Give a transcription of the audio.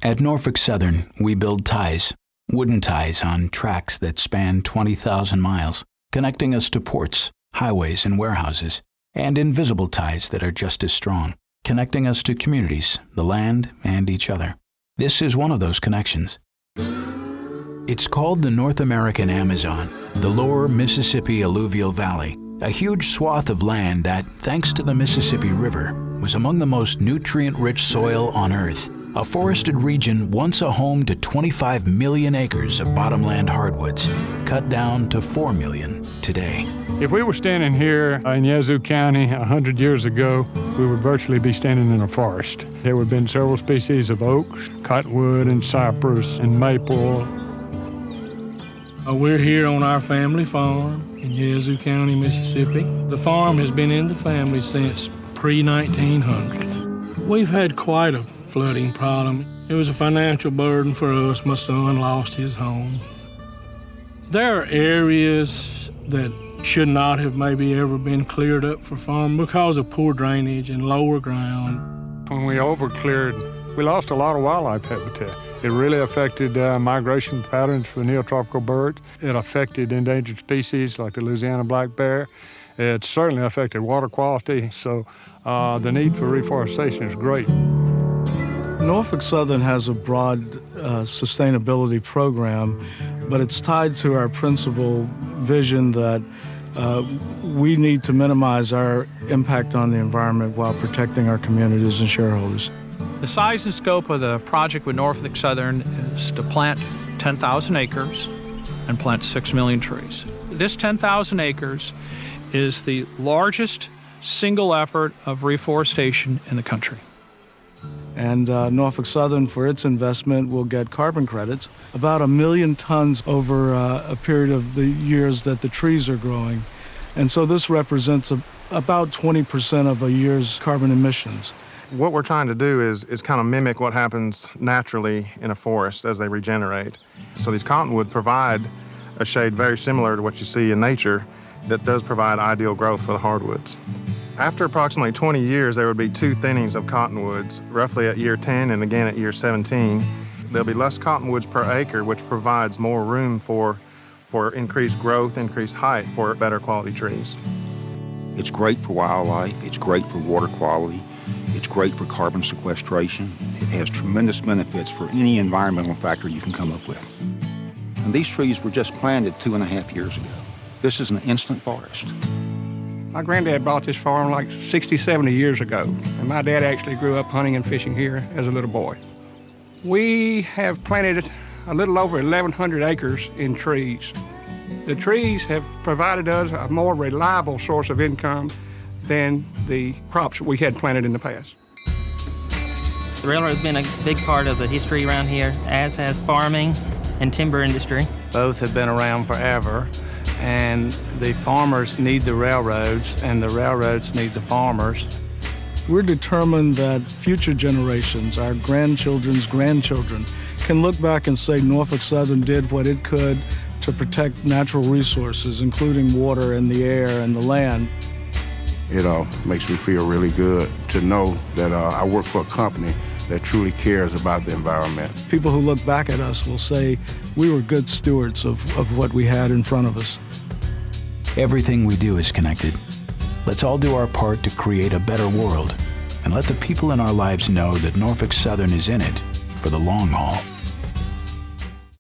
At Norfolk Southern, we build ties, wooden ties on tracks that span 20,000 miles, connecting us to ports, highways, and warehouses, and invisible ties that are just as strong, connecting us to communities, the land, and each other. This is one of those connections. It's called the North American Amazon, the lower Mississippi Alluvial Valley, a huge swath of land that, thanks to the Mississippi River, was among the most nutrient-rich soil on Earth. A forested region once a home to 25 million acres of bottomland hardwoods, cut down to 4 million today. If we were standing here in Yazoo County 100 years ago, we would virtually be standing in a forest. There would have been several species of oaks, cottonwood and cypress and maple. We're here on our family farm in Yazoo County, Mississippi. The farm has been in the family since pre-1900. We've had quite a flooding problem. It was a financial burden for us. My son lost his home. There are areas that should not have maybe ever been cleared up for farming because of poor drainage and lower ground. When we overcleared, we lost a lot of wildlife habitat. It really affected migration patterns for neotropical birds. It affected endangered species like the Louisiana black bear. It certainly affected water quality, so the need for reforestation is great. Norfolk Southern has a broad sustainability program, but it's tied to our principal vision that we need to minimize our impact on the environment while protecting our communities and shareholders. The size and scope of the project with Norfolk Southern is to plant 10,000 acres and plant 6 million trees. This 10,000 acres is the largest single effort of reforestation in the country. And Norfolk Southern, for its investment, will get carbon credits, about 1 million tons over a period of the years that the trees are growing. And so this represents about 20% of a year's carbon emissions. What we're trying to do is kind of mimic what happens naturally in a forest as they regenerate. So these cottonwood provide a shade very similar to what you see in nature that does provide ideal growth for the hardwoods. After approximately 20 years, there would be 2 thinnings of cottonwoods, roughly at year 10 and again at year 17. There'll be less cottonwoods per acre, which provides more room for increased growth, increased height for better quality trees. It's great for wildlife, it's great for water quality, it's great for carbon sequestration. It has tremendous benefits for any environmental factor you can come up with. And these trees were just planted 2.5 years ago. This is an instant forest. My granddad bought this farm like 60, 70 years ago, and my dad actually grew up hunting and fishing here as a little boy. We have planted a little over 1,100 acres in trees. The trees have provided us a more reliable source of income than the crops we had planted in the past. The railroad's been a big part of the history around here, as has farming and timber industry. Both have been around forever, and the farmers need the railroads, and the railroads need the farmers. We're determined that future generations, our grandchildren's grandchildren, can look back and say Norfolk Southern did what it could to protect natural resources, including water and the air and the land. It makes me feel really good to know that I work for a company that truly cares about the environment. People who look back at us will say we were good stewards of what we had in front of us. Everything we do is connected. Let's all do our part to create a better world, and let the people in our lives know that Norfolk Southern is in it for the long haul.